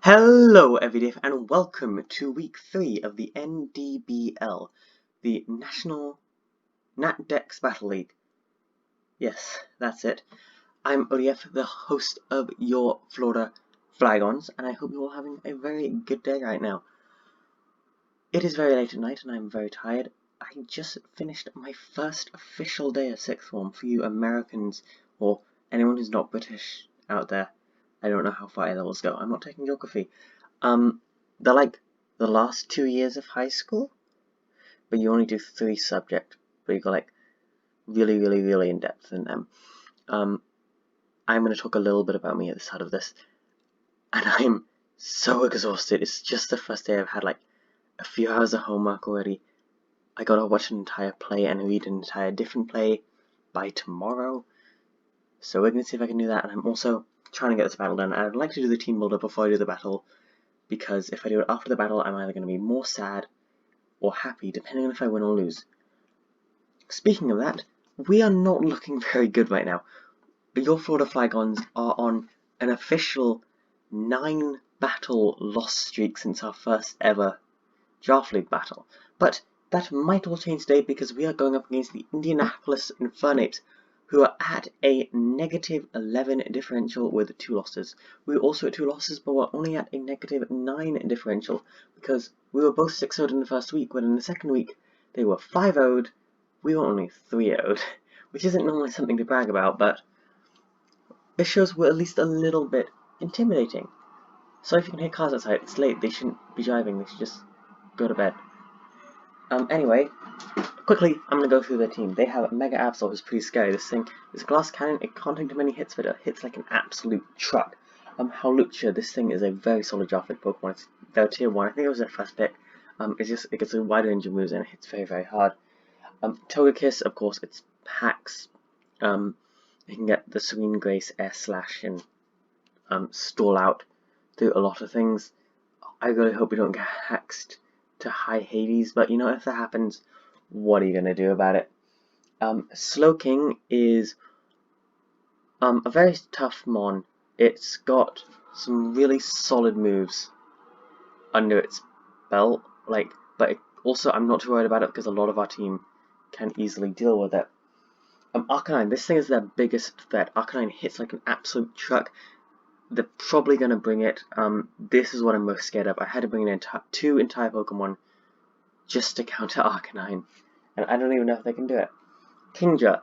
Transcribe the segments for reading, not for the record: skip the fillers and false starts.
Hello everyday and welcome to week 3 of the NDBL, the National Nat Dex Battle League. Yes, that's it. I'm Olief, the host of your Florida Flygons, and I hope you're all having a very good day right now. It is very late at night and I'm very tired. I just finished my first official day of 6th form. For you Americans, or anyone who's not British out there, I don't know how far A levels go. I'm not taking geography. They're like the last 2 years of high school, but you only do 3 subjects, but you go like really in depth in them. I'm going to talk a little bit about me at the start of this, and I'm so exhausted. It's just the first day. I've had like a few hours of homework already. I gotta watch an entire play and read an entire different play by tomorrow, so we're gonna see if I can do that. And I'm also trying to get this battle done. I'd like to do the team builder before I do the battle, because if I do it after the battle, I'm either going to be more sad or happy, depending on if I win or lose. Speaking of that, we are not looking very good right now. Your Florida Flygons are on an official 9-battle loss streak since our first ever Draft League battle. But that might all change today because we are going up against the Indianapolis Infernapes, who are at a -11 differential with 2 losses. We were also at 2 losses, but we're only at a -9 differential because we were both 6-0'd in the first week, but in the second week they were 5-0'd, we were only 3-0'd, which isn't normally something to brag about, but it shows we're at least a little bit intimidating. So if you can hear cars outside, it's late, they shouldn't be driving, they should just go to bed. Anyway, quickly, I'm going to go through their team. They have Mega Absol, who's pretty scary. This thing is a glass cannon. It can't take too many hits, but it hits like an absolute truck. Howlucha, this thing is a very solid draft league Pokemon. It's their tier 1. I think it was their first pick. It gets a wide range of moves and it hits very hard. Togekiss, of course, it's hacks. You can get the Serene Grace, Air Slash, and stall out through a lot of things. I really hope we don't get hacked to high Hades, but you know, if that happens, what are you going to do about it? Slowking is a very tough mon. It's got some really solid moves under its belt, but also I'm not too worried about it because a lot of our team can easily deal with it. Arcanine, this thing is their biggest threat. Arcanine hits like an absolute truck. They're probably going to bring it. This is what I'm most scared of. I had to bring in 2 entire Pokemon just to counter Arcanine, and I don't even know if they can do it. Kingdra,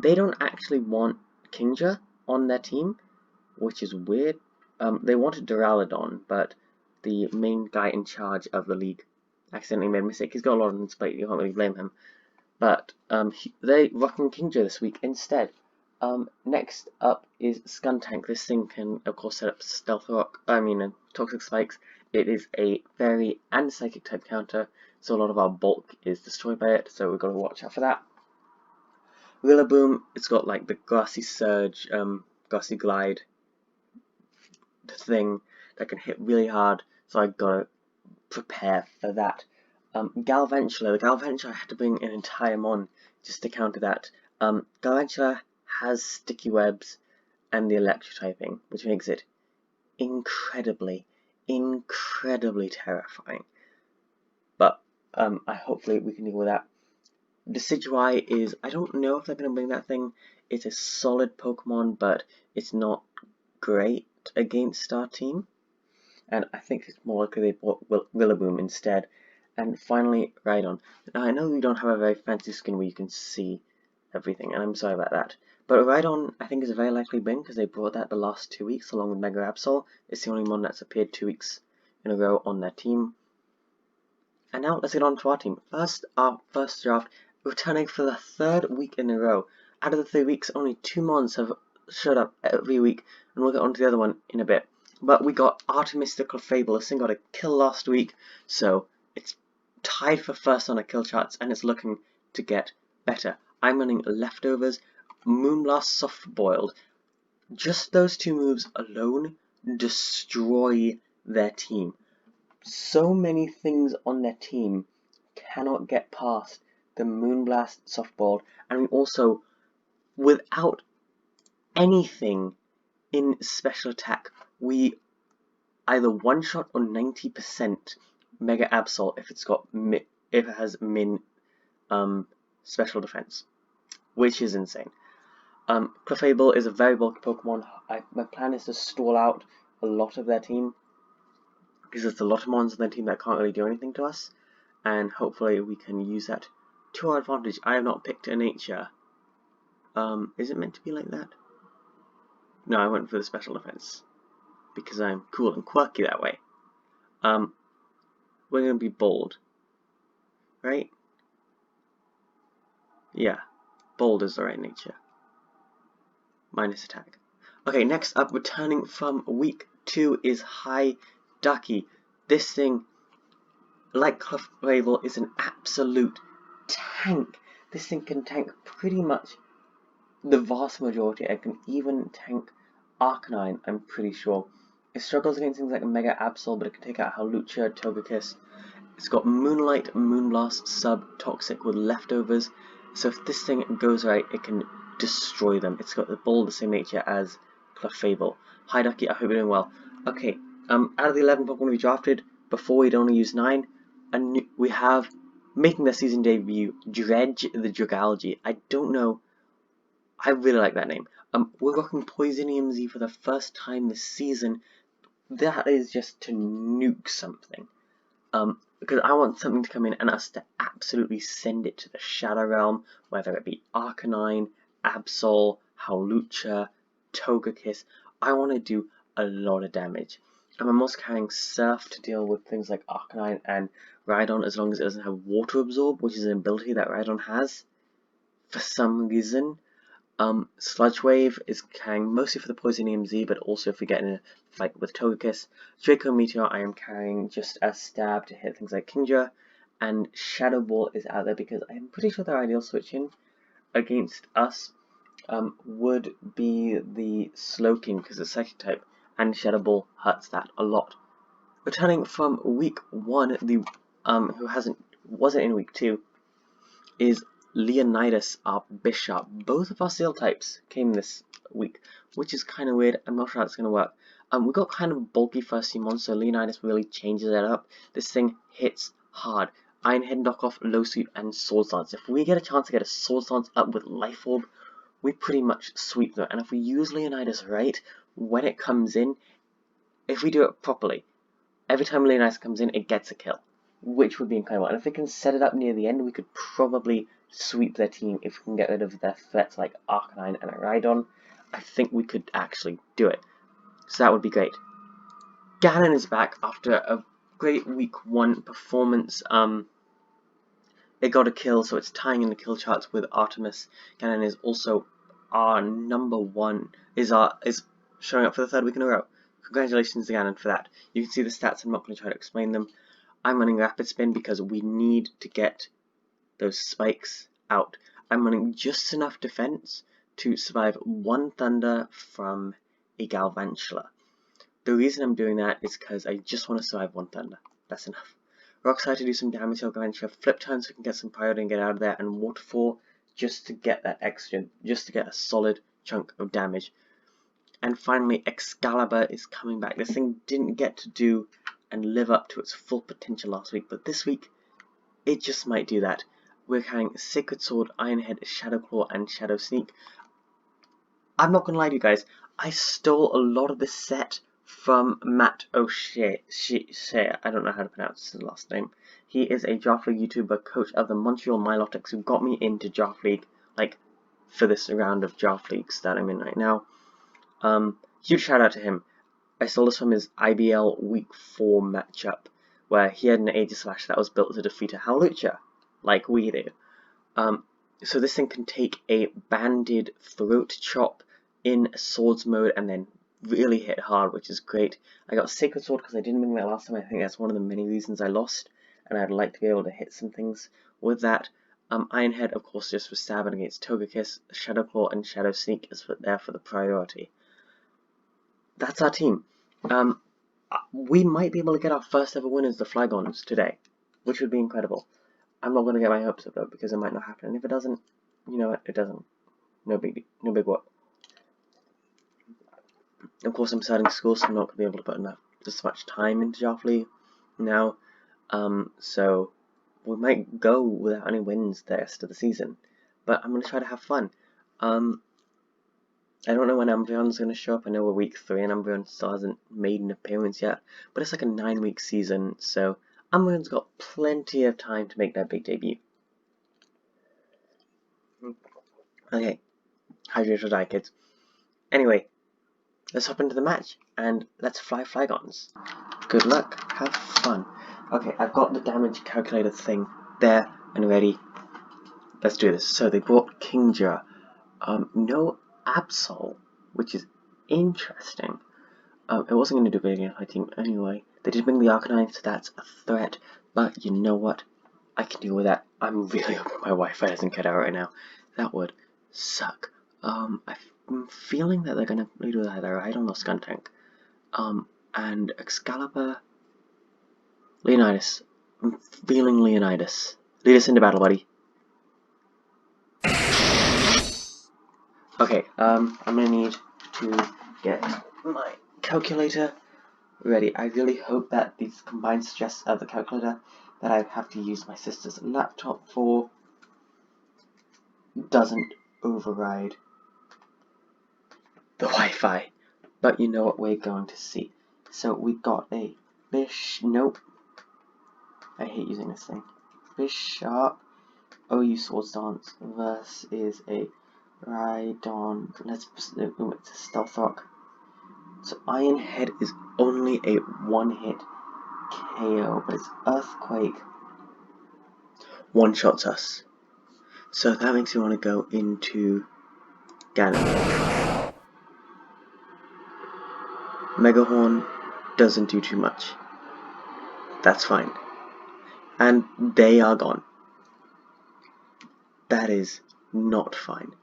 they don't actually want Kingdra on their team, which is weird. They wanted Duraludon, but the main guy in charge of the league accidentally made a mistake. He's got a lot on his plate, you can't really blame him. But they rocking Kingdra this week instead. Next up is Skuntank. This thing can, of course, set up Toxic Spikes. It is a Fairy and Psychic type counter, so a lot of our bulk is destroyed by it, so we've got to watch out for that. Rillaboom, it's got like the Grassy Surge, Grassy Glide thing that can hit really hard, so I've got to prepare for that. Galvantula, the Galvantula, I had to bring an entire mon just to counter that. Galvantula has sticky webs and the electric typing, which makes it incredibly terrifying. But hopefully we can deal with that. Decidueye is, I don't know if they're going to bring that thing. It's a solid Pokemon, but it's not great against our team. And I think it's more likely they bought Rillaboom instead. And finally, Rhydon. Now, I know we don't have a very fancy skin where you can see everything, and I'm sorry about that. But Rhydon, I think, is a very likely bring, because they brought that the last 2 weeks, along with Mega Absol. It's the only one that's appeared 2 weeks in a row on their team. And now, let's get on to our team. First, our first draft, returning for the 3rd week in a row. Out of the 3 weeks, only 2 mons have showed up every week, and we'll get on to the other one in a bit. But we got Artemistical Fable. This thing got a kill last week, so it's tied for first on our kill charts, and it's looking to get better. I'm running Leftovers, Moonblast, Soft Boiled. Just those 2 moves alone destroy their team. So many things on their team cannot get past the Moonblast, Soft Boiled, and also, without anything in special attack, we either one shot or 90% Mega Absol if if it has min special defense, which is insane. Clefable is a very bulky Pokemon. My plan is to stall out a lot of their team, because there's a lot of mons on their team that can't really do anything to us, and hopefully we can use that to our advantage. I have not picked a nature. Is it meant to be like that? No, I went for the special defense, because I'm cool and quirky that way. We're going to be bold, right? Yeah, bold is the right nature. Minus attack. Okay, next up, returning from week 2 is Ducky. This thing, like Clefable, is an absolute tank. This thing can tank pretty much the vast majority. It can even tank Arcanine, I'm pretty sure. It struggles against things like Mega Absol, but it can take out Hawlucha, Togekiss. It's got Moonlight, Moonblast, Sub, Toxic with leftovers. So if this thing goes right, it can destroy them. It's got the ball the same nature as Clefable. Hi Ducky, I hope you're doing well. Okay, out of the 11 Pokemon we drafted, before we'd only used 9, and we have, making their season debut, Dredge the Dragalge. I don't know, I really like that name. We're rocking Poisonium Z for the first time this season. That is just to nuke something. Because I want something to come in and us to absolutely send it to the Shadow Realm, whether it be Arcanine, Absol, Hawlucha, Togekiss. I want to do a lot of damage. And I'm also carrying Surf to deal with things like Arcanine and Rhydon, as long as it doesn't have Water Absorb, which is an ability that Rhydon has for some reason. Sludge Wave is carrying mostly for the Poisonium Z, but also if we get in a fight with Togekiss. Draco Meteor I am carrying just as stab to hit things like Kingdra, and Shadow Ball is out there because I'm pretty sure their ideal switch-in against us would be the Slowking, because it's Psychic type, and Shadow Ball hurts that a lot. Returning from week 1, the who wasn't in week 2, is Leonidas, our Bishop. Both of our Seal types came this week, which is kind of weird. I'm not sure how it's going to work. We got kind of a bulky first team on, so Leonidas really changes it up. This thing hits hard. Iron Head, Knockoff, Low Sweep, and Sword Stance. If we get a chance to get a Sword Stance up with Life Orb, we pretty much sweep them. And if we use Leonidas right, when it comes in, if we do it properly, every time Leonidas comes in, it gets a kill, which would be incredible. And if we can set it up near the end, we could probably sweep their team if we can get rid of their threats like Arcanine and Rhydon. I think we could actually do it. So that would be great. Ganon is back after a great week 1 performance. It got a kill, so it's tying in the kill charts with Artemis. Ganon is also our number 1, is showing up for the 3rd week in a row. Congratulations to Ganon for that. You can see the stats, I'm not going to try to explain them. I'm running Rapid Spin because we need to get those spikes out. I'm running just enough defense to survive 1 Thunder from a Galvantula. The reason I'm doing that is because I just want to survive 1 Thunder. That's enough. Rockside to do some damage to Galvantula, Flip Turn so we can get some priority and get out of there, and Waterfall just to get that extra, just to get a solid chunk of damage. And finally, Excalibur is coming back. This thing didn't get to do and live up to its full potential last week, but this week it just might do that. We're carrying Sacred Sword, Iron Head, Shadow Claw, and Shadow Sneak. I'm not gonna lie to you guys, I stole a lot of this set from Matt O'Shea. I don't know how to pronounce his last name. He is a Draft League YouTuber, coach of the Montreal Milotics, who got me into Draft League, like, for this round of Draft Leagues that I'm in right now. Huge shout out to him. I stole this from his IBL Week 4 matchup, where he had an Aegislash that was built to defeat a Hawlucha, like we do. So this thing can take a banded Throat Chop in Swords mode and then really hit hard, which is great. I got Sacred Sword because I didn't win that last time. I think that's one of the many reasons I lost, and I'd like to be able to hit some things with that. Iron Head, of course, just for stabbing against Togekiss. Shadow Claw and Shadow Sneak is there for the priority. That's our team. We might be able to get our first ever winners, the Flygons, today, which would be incredible. I'm not going to get my hopes up though, because it might not happen. And if it doesn't, you know what, it doesn't. No big what. Of course, I'm starting school, so I'm not going to be able to put enough this much time into Joffrey now, so we might go without any wins the rest of the season, but I'm going to try to have fun. I don't know when Umbreon's going to show up. I know we're week 3 and Umbreon still hasn't made an appearance yet, but it's like a 9-week season, so Umbreon's got plenty of time to make their big debut. Okay, hydrate or die, kids. Anyway, let's hop into the match, and let's fly Flygons. Good luck, have fun. Okay, I've got the damage calculator thing there and ready. Let's do this. So they brought Kingdra. No Absol, which is interesting. It wasn't going to do good against my team anyway. They did bring the Arcanine, so that's a threat, but you know what? I can deal with that. I'm really hoping my Wi-Fi doesn't cut out right now. That would suck. I'm feeling that they're going to lead with either Rhydon or Skuntank. And Excalibur, Leonidas. I'm feeling Leonidas. Lead us into battle, buddy. Okay, I'm gonna need to get my calculator ready. I really hope that these combined suggests of the calculator that I have to use my sister's laptop for doesn't override the Wi-Fi. But you know what we're going to see. So we got a nope. I hate using this thing. Bishop OU Swords Dance versus a Rhydon. Let's move it to Stealth Rock. So Iron Head is only a 1-hit KO, but its Earthquake one-shots us. So that makes me want to go into Ganon. Megahorn doesn't do too much. That's fine. And they are gone. That is not fine.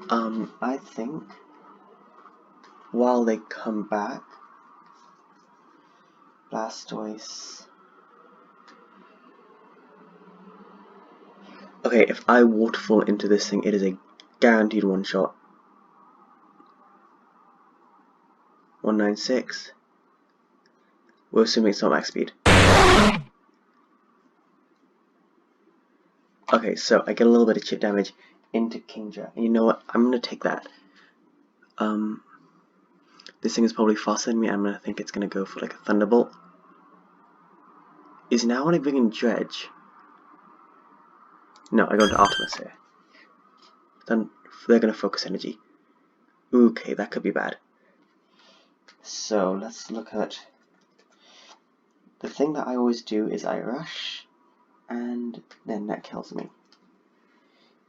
I think while they come back, Blastoise. Okay, if I waterfall into this thing, it is a guaranteed one-shot. 196. We're assuming it's not max speed. Okay, so I get a little bit of chip damage into Kingdra. And you know what? I'm gonna take that. This thing is probably faster than me. I'm gonna think it's gonna go for like a Thunderbolt. Is now when I bring in Dredge? No, I go into Artemis here. Then they're gonna focus energy. Okay, that could be bad. So let's look at the thing that I always do is I rush, and then that kills me.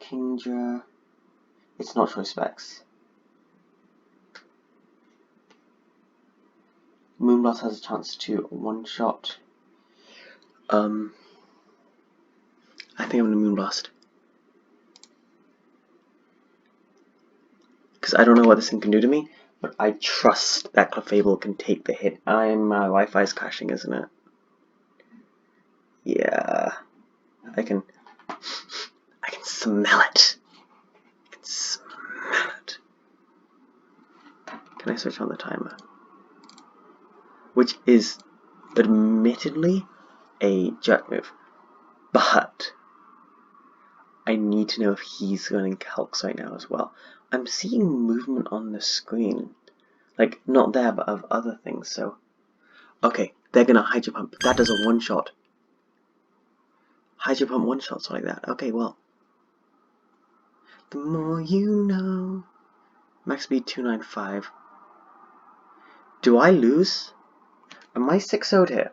Kingdra, it's not choice specs. Moonblast has a chance to one-shot. I think I'm gonna Moonblast. Because I don't know what this thing can do to me, but I trust that Clefable can take the hit. My Wi-Fi is crashing, isn't it? Yeah. I can smell it. I can smell it. Can I switch on the timer? Which is admittedly a jerk move, but I need to know if he's running Calcs right now as well. I'm seeing movement on the screen, like not there but of other things, so okay, they're gonna Hydro Pump. That does a one-shot. Hydro Pump one-shots like that. Okay, well, the more you know. Max speed 295. Do I lose? Am I 6-0'd here?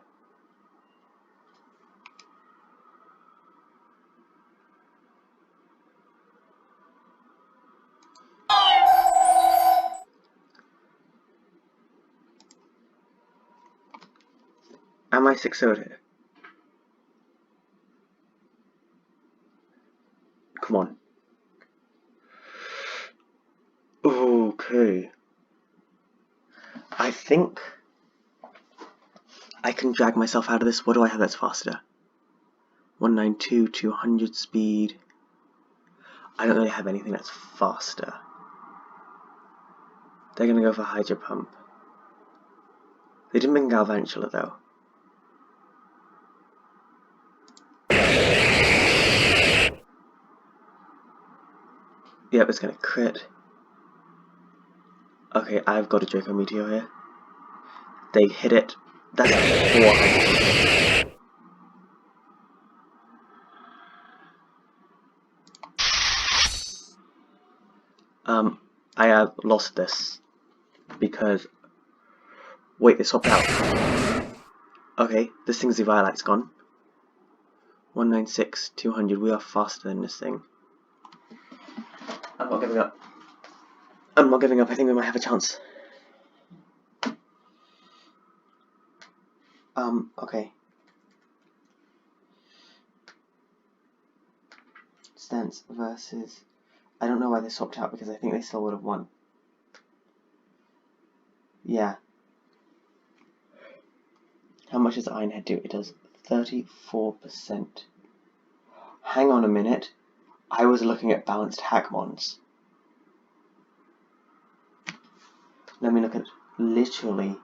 Am I 6-0'd here? Come on. Okay. I think I can drag myself out of this. What do I have that's faster? 192, 200 speed. I don't really have anything that's faster. They're gonna go for Hydro Pump. They didn't bring Galvantula though. Yep, it's gonna crit. Okay, I've got a Draco Meteor here. They hit it. That's 400. I have lost this because wait, they swapped out. Okay, this thing's Eviolite's gone. 196, 200. We are faster than this thing. I'm not giving up. I'm not giving up. I think we might have a chance. Okay. Stance versus... I don't know why they swapped out because I think they still would have won. Yeah. How much does Ironhead do? It does 34%. Hang on a minute. I was looking at balanced Hackmons. Let me look at literally.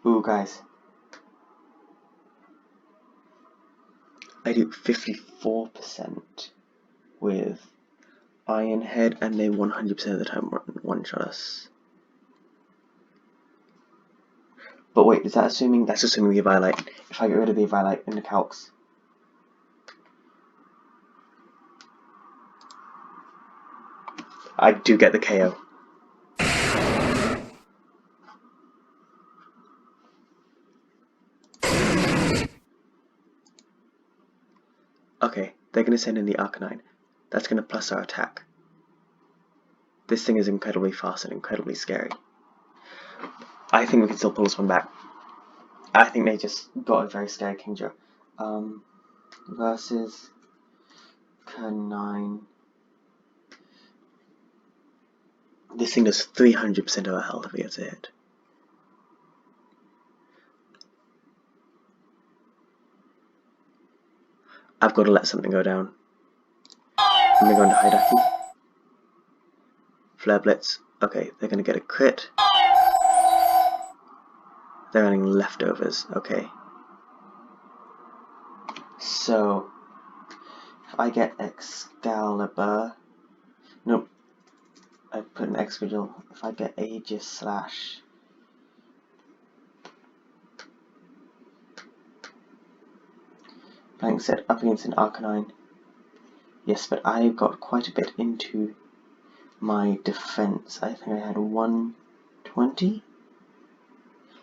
Ooh, guys. I do 54% with Ironhead, and they 100% of the time one-shot us. But wait, is that assuming? That's assuming the Eviolite. If I get rid of the Eviolite in the calcs. I do get the KO. Okay, they're going to send in the Arcanine. That's going to plus our attack. This thing is incredibly fast and incredibly scary. I think we can still pull this one back. I think they just got a very scary Kingdra. Versus Canine. This thing does 300% of our health if we get to hit. I've got to let something go down. I'm going to go into Hidaki. Flare Blitz. Okay, they're going to get a crit. They're running leftovers. Okay. So, if I get Excalibur... Nope. I put an Excadrill. If I get Aegis Slash... Blank set up against an Arcanine. Yes, but I got quite a bit into my defense. I think I had 120.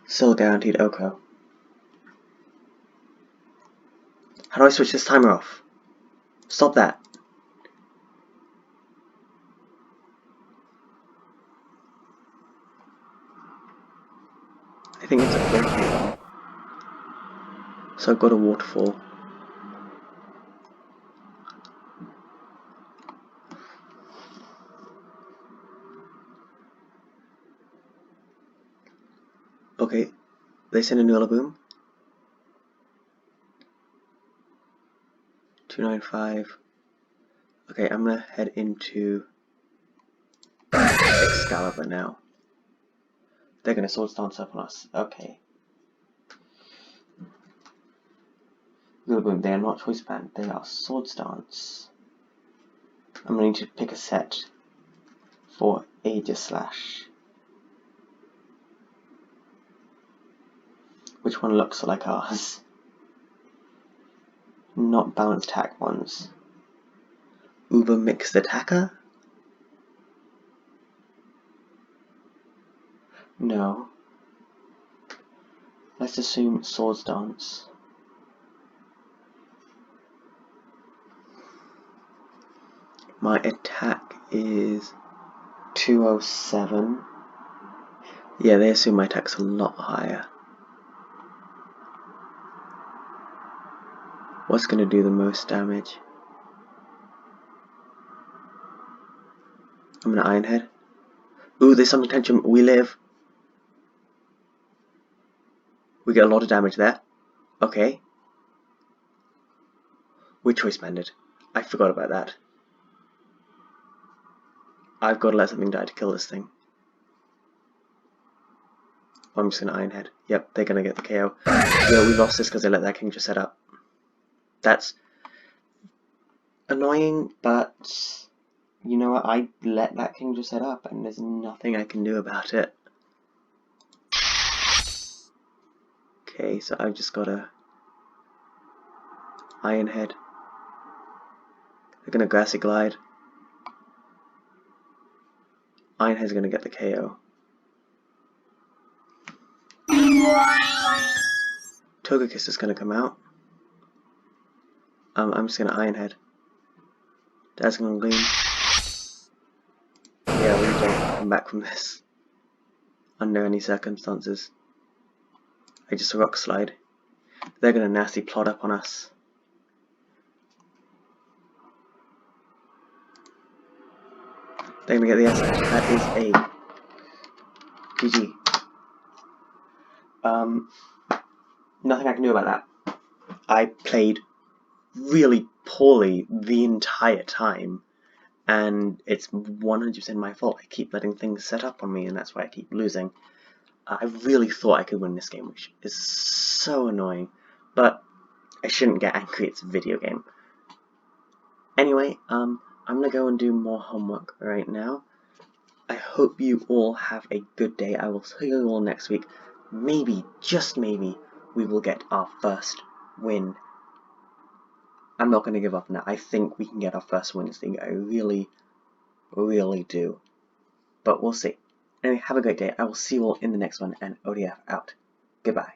Still guaranteed Oko. How do I switch this timer off? Stop that. I think it's a break. So I've got a waterfall. Okay, they send a Nullaboom. 295. Okay, I'm gonna head into Excalibur now. They're gonna Swords Dance up on us. Okay. Nullaboom, they are not Choice Band, they are Swords Dance. I'm going to pick a set for Aegis Slash. Which one looks like ours? Not balanced hack ones. Uber Mixed Attacker? No. Let's assume Swords Dance. My attack is 207. Yeah, they assume my attack's a lot higher. What's going to do the most damage? I'm going to Ironhead. Ooh, there's some attention. We live. We get a lot of damage there. Okay. We Choice Banded. I forgot about that. I've got to let something die to kill this thing. I'm just going to Ironhead. Yep, they're going to get the KO. Yeah, we lost this because they let that king just set up. That's annoying, but you know what? I let that king just set up, and there's nothing I can do about it. Okay, so I've just got a Ironhead. They're going to Grassy Glide. Ironhead's going to get the KO. Togekiss is going to come out. I'm just going to Ironhead. That's going to gleam. Yeah, we don't come back from this under any circumstances. I just Rock Slide. They're going to nasty plot up on us. They're going to get the S. That is a GG. Nothing I can do about that. I played really poorly the entire time, and it's 100% my fault. I keep letting things set up on me, and that's why I keep losing. I really thought I could win this game, which is so annoying, but I shouldn't get angry. It's a video game. Anyway, I'm gonna go and do more homework right now. I hope you all have a good day. I will see you all next week. Maybe, just maybe, we will get our first win. I'm not going to give up now. I think we can get our first win in this league. I really, really do. But we'll see. Anyway, have a great day. I will see you all in the next one, and ODF out. Goodbye.